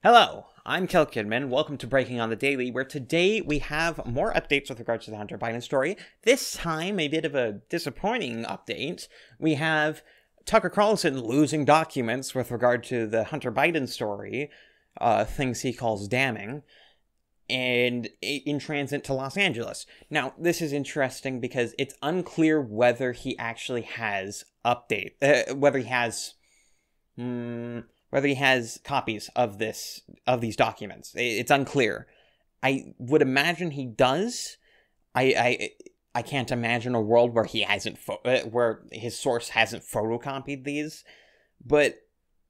Hello, I'm Kel Kidman. Welcome to Breaking on the Daily, where today we have more updates with regards to the Hunter Biden story. This time, a bit of a disappointing update. We have Tucker Carlson losing documents with regard to the Hunter Biden story, things he calls damning, and in transit to Los Angeles. Now, this is interesting because it's unclear whether he actually has whether he has copies of these documents. It's unclear. I would imagine he does. I can't imagine a world where he hasn't where his source hasn't photocopied these, but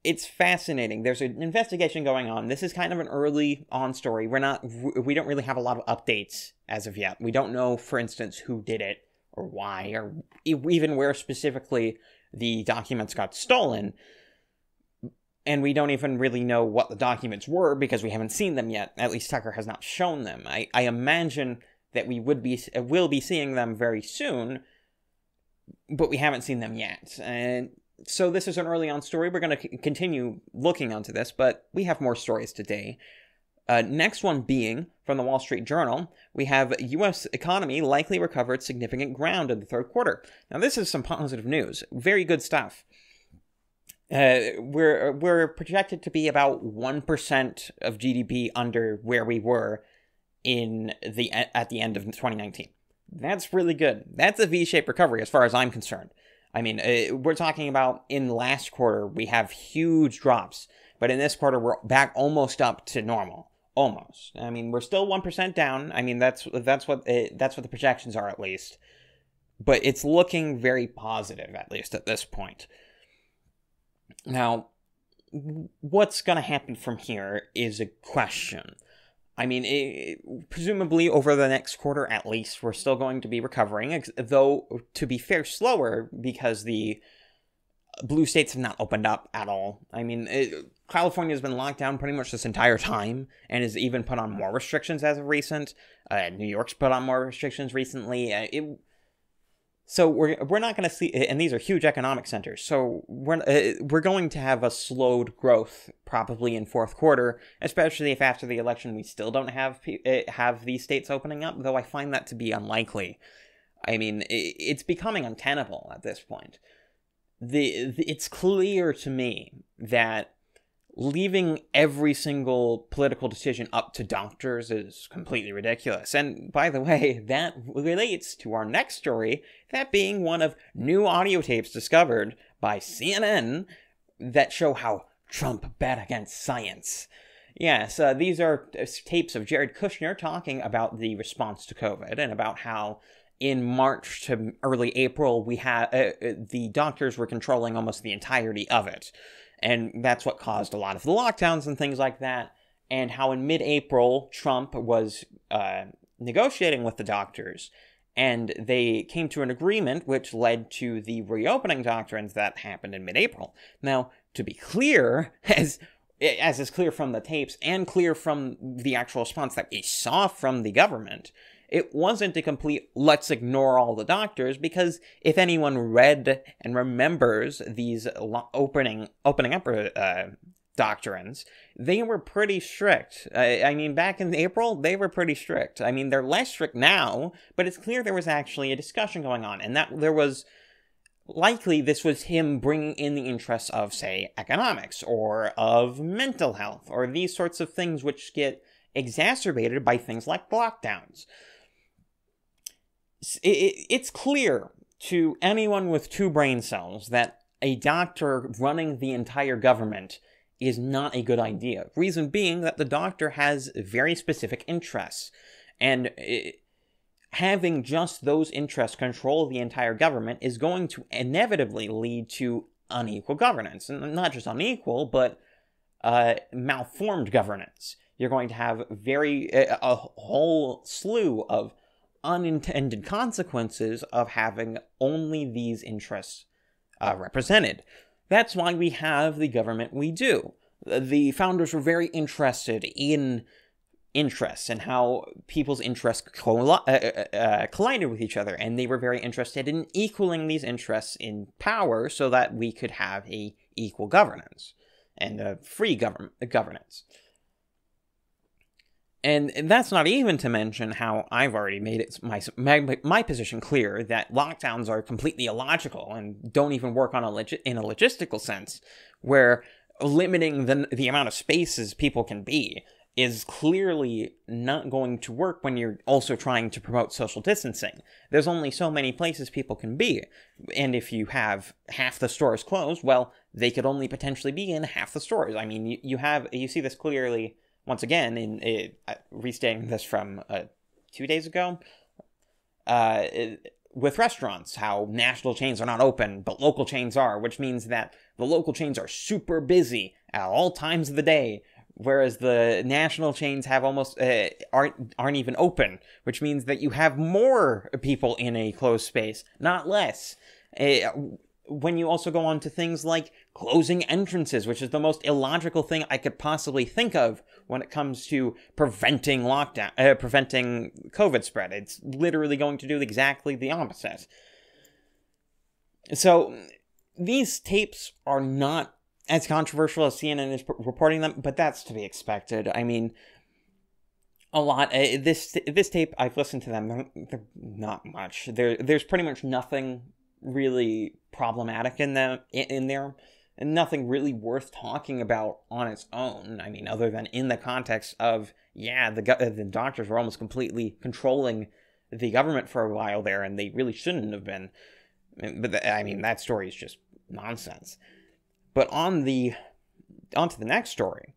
it's fascinating. There's an investigation going on. This is kind of an early on story. We don't really have a lot of updates as of yet. We don't know, for instance, who did it or why, or even where specifically the documents got stolen. And we don't even really know what the documents were because we haven't seen them yet. At least Tucker has not shown them. I imagine that we will be seeing them very soon, but we haven't seen them yet. And so this is an early on story. We're going to continue looking onto this, but we have more stories today. Next one being from the Wall Street Journal, we have U.S. economy likely recovered significant ground in the third quarter. Now this is some positive news. Very good stuff. We're projected to be about 1% of GDP under where we were at the end of 2019. That's really good. That's a V-shaped recovery as far as I'm concerned. I mean, we're talking about in last quarter we have huge drops, but in this quarter we're back almost up to normal. Almost. I mean, we're still 1% down. I mean, that's what the projections are at least, but it's looking very positive at least at this point. Now, what's going to happen from here is a question. I mean, presumably over the next quarter at least, we're still going to be recovering, though, to be fair, slower because the blue states have not opened up at all. I mean, California has been locked down pretty much this entire time and has even put on more restrictions as of recent. New York's put on more restrictions recently. So we're not going to see, and these are huge economic centers, so we're going to have a slowed growth probably in fourth quarter, especially if after the election we still don't have these states opening up, though I find that to be unlikely. I mean, it's becoming untenable at this point. It's clear to me that leaving every single political decision up to doctors is completely ridiculous. And by the way, that relates to our next story, that being one of new audio tapes discovered by CNN that show how Trump bet against science. Yes, these are tapes of Jared Kushner talking about the response to COVID and about how in March to early April we had the doctors were controlling almost the entirety of it. And that's what caused a lot of the lockdowns and things like that. And how in mid-April, Trump was negotiating with the doctors. And they came to an agreement which led to the reopening doctrines that happened in mid-April. Now, to be clear, as is clear from the tapes and clear from the actual response that we saw from the government, it wasn't a complete let's ignore all the doctors, because if anyone read and remembers these opening up doctrines, they were pretty strict. I mean, back in April, they were pretty strict. I mean, they're less strict now, but it's clear there was actually a discussion going on, and that there was likely this was him bringing in the interests of, say, economics or of mental health or these sorts of things which get exacerbated by things like lockdowns. It's clear to anyone with two brain cells that a doctor running the entire government is not a good idea. Reason being that the doctor has very specific interests, and having just those interests control the entire government is going to inevitably lead to unequal governance. And not just unequal, but malformed governance. You're going to have a whole slew of unintended consequences of having only these interests represented. That's why we have the government we do. The founders were very interested in interests and how people's interests collided with each other, and they were very interested in equaling these interests in power so that we could have a equal governance and a free governance. And that's not even to mention how I've already made it my position clear that lockdowns are completely illogical and don't even work on in a logistical sense, where limiting the amount of spaces people can be is clearly not going to work when you're also trying to promote social distancing. There's only so many places people can be, and if you have half the stores closed, well, they could only potentially be in half the stores. I mean, you see this clearly, once again, in restating this from 2 days ago, with restaurants, how national chains are not open, but local chains are, which means that the local chains are super busy at all times of the day, whereas the national chains have almost aren't even open, which means that you have more people in a closed space, not less. When you also go on to things like closing entrances, which is the most illogical thing I could possibly think of when it comes to preventing preventing COVID spread. It's literally going to do exactly the opposite. So these tapes are not as controversial as CNN is reporting them, but that's to be expected. I mean, a lot. This tape, I've listened to them. They're not much. There's pretty much nothing really problematic in there, and nothing really worth talking about on its own. I mean, other than in the context of, yeah, the doctors were almost completely controlling the government for a while there, and they really shouldn't have been. But I mean, that story is just nonsense. But onto the next story,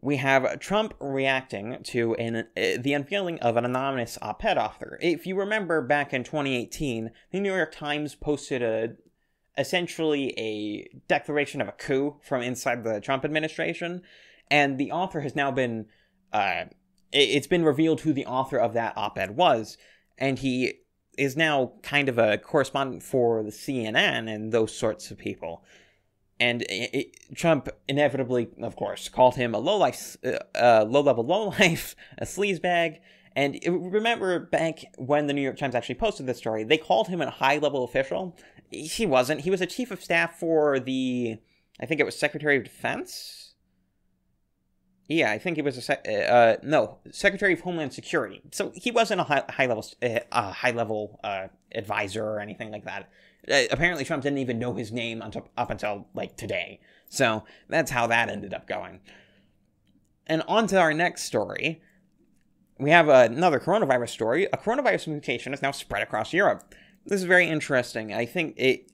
we have Trump reacting to the unveiling of an anonymous op-ed author. If you remember, back in 2018, the New York Times posted essentially a declaration of a coup from inside the Trump administration, and the author has now been, it's been revealed who the author of that op-ed was, and he is now kind of a correspondent for the CNN and those sorts of people. And Trump inevitably, of course, called him a low-level lowlife, a sleazebag. And remember back when the New York Times actually posted this story, they called him a high-level official. He wasn't. He was a chief of staff for I think it was Secretary of Defense? Yeah, I think he was Secretary of Homeland Security. So he wasn't a high-level advisor or anything like that. Apparently Trump didn't even know his name up until, like, today. So that's how that ended up going. And on to our next story. We have another coronavirus story. A coronavirus mutation has now spread across Europe. This is very interesting. I think it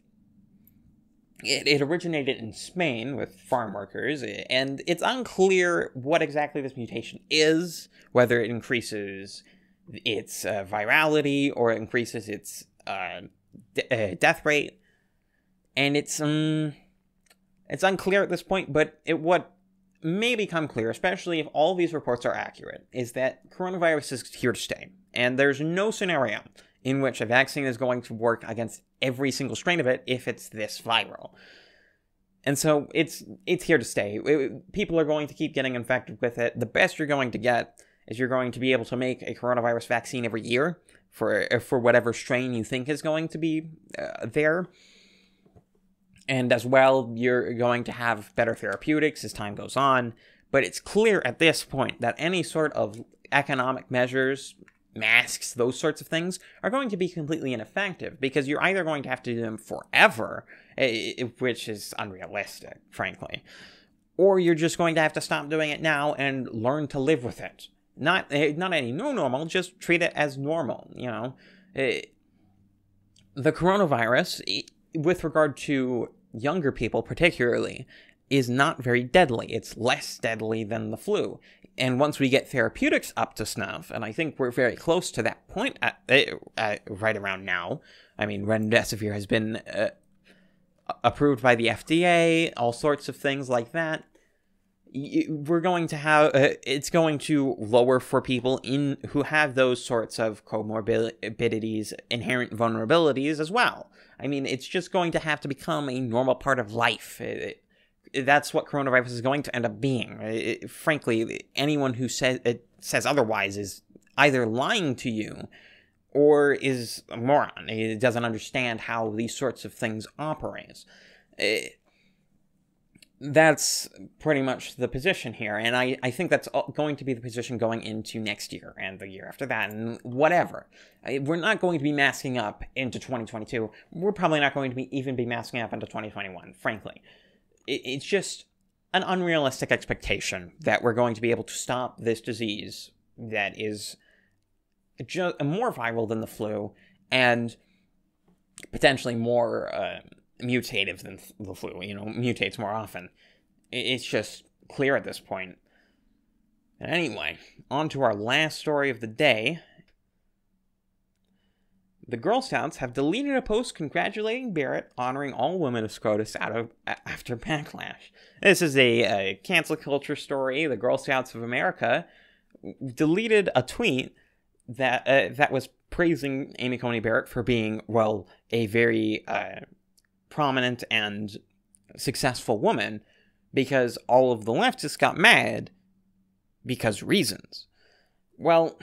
originated in Spain with farm workers, and it's unclear what exactly this mutation is, whether it increases its virality or increases its death rate, and it's unclear at this point. But what may become clear, especially if all these reports are accurate, is that coronavirus is here to stay, and there's no scenario in which a vaccine is going to work against every single strain of it if it's this viral. And so it's here to stay. People are going to keep getting infected with it. The best you're going to get is you're going to be able to make a coronavirus vaccine every year for whatever strain you think is going to be there. And as well, you're going to have better therapeutics as time goes on. But it's clear at this point that any sort of economic measures, masks, those sorts of things, are going to be completely ineffective, because you're either going to have to do them forever, which is unrealistic, frankly, or you're just going to have to stop doing it now and learn to live with it. Not any new normal, just treat it as normal, you know. The coronavirus, with regard to younger people particularly, is not very deadly. It's less deadly than the flu. And once we get therapeutics up to snuff, and I think we're very close to that point right around now. I mean, remdesivir has been approved by the FDA, all sorts of things like that. We're going to have, it's going to lower for people who have those sorts of comorbidities, inherent vulnerabilities as well. I mean, it's just going to have to become a normal part of life. That's what coronavirus is going to end up being. Frankly, anyone who says otherwise is either lying to you or is a moron. It doesn't understand how these sorts of things operate. that's pretty much the position here, and I think that's going to be the position going into next year, and the year after that, and whatever. We're not going to be masking up into 2022. We're probably not going to even be masking up into 2021, frankly. It's just an unrealistic expectation that we're going to be able to stop this disease that is just more viral than the flu, and potentially more mutative than the flu, mutates more often. It's just clear at this point. Anyway, on to our last story of the day. The Girl Scouts have deleted a post congratulating Barrett, honoring all women of SCOTUS after backlash. This is a cancel culture story. The Girl Scouts of America deleted a tweet that was praising Amy Coney Barrett for being, well, a very prominent and successful woman, because all of the leftists got mad because reasons. Well,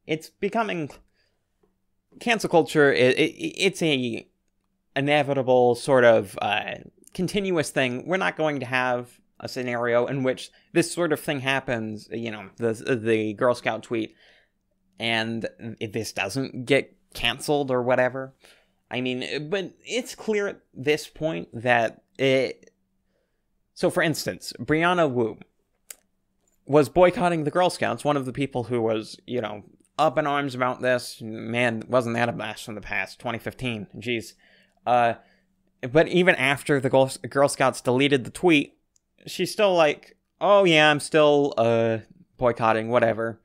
it's becoming cancel culture. It's a inevitable sort of continuous thing. We're not going to have a scenario in which this sort of thing happens, the Girl Scout tweet, and if this doesn't get canceled or whatever. I mean, but it's clear at this point that So, for instance, Brianna Wu was boycotting the Girl Scouts, one of the people who was, up in arms about this. Man, wasn't that a blast from the past, 2015, jeez. But even after the Girl Scouts deleted the tweet, she's still like, oh yeah, I'm still boycotting, whatever.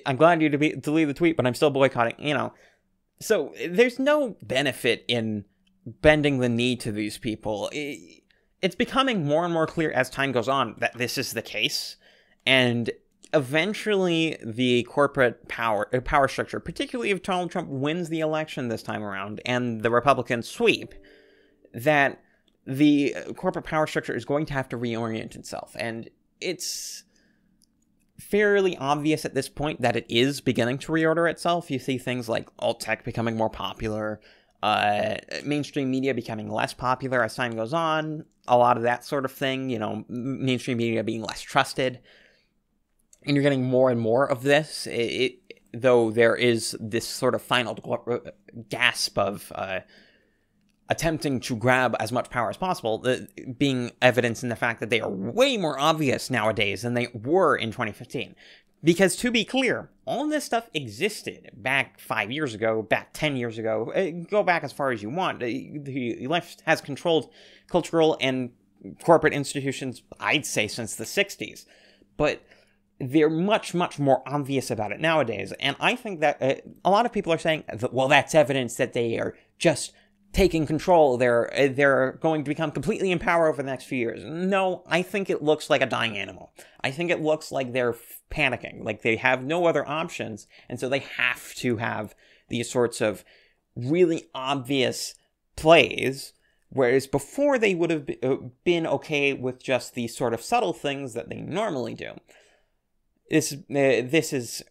I'm glad you deleted the tweet, but I'm still boycotting, So there's no benefit in bending the knee to these people. It's becoming more and more clear as time goes on that this is the case. And eventually the corporate power structure, particularly if Donald Trump wins the election this time around and the Republicans sweep, that the corporate power structure is going to have to reorient itself. And it's fairly obvious at this point that it is beginning to reorder itself. You see things like alt-tech becoming more popular, mainstream media becoming less popular as time goes on, a lot of that sort of thing, mainstream media being less trusted. And you're getting more and more of this, though there is this sort of final gasp of attempting to grab as much power as possible, being evidence in the fact that they are way more obvious nowadays than they were in 2015. Because, to be clear, all of this stuff existed back 5 years ago, back 10 years ago, go back as far as you want. The left has controlled cultural and corporate institutions, I'd say, since the 60s. But they're much, much more obvious about it nowadays. And I think that a lot of people are saying, well, that's evidence that they are just taking control. They're going to become completely in power over the next few years. No, I think it looks like a dying animal. I think it looks like they're panicking, like they have no other options, and so they have to have these sorts of really obvious plays, whereas before they would have been okay with just these sort of subtle things that they normally do. This is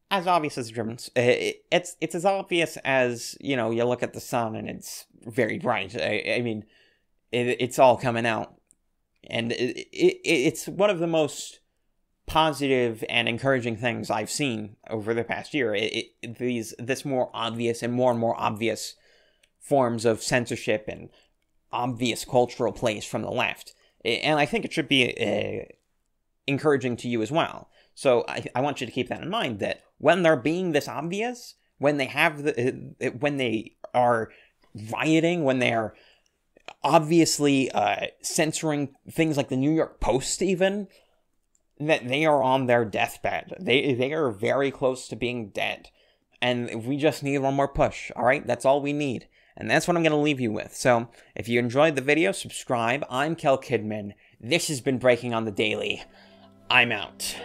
as obvious as Germans. It's as obvious as, you look at the sun and it's very bright. I mean, it's all coming out. And it's one of the most positive and encouraging things I've seen over the past year. This more obvious and more obvious forms of censorship and obvious cultural plays from the left. And I think it should be encouraging to you as well. So I want you to keep that in mind, that when they're being this obvious, when they when they are rioting, when they are obviously censoring things like the New York Post even, that they are on their deathbed. They are very close to being dead. And we just need one more push, alright? That's all we need. And that's what I'm going to leave you with. So, if you enjoyed the video, subscribe. I'm Kel Kidman. This has been Breaking on the Daily. I'm out.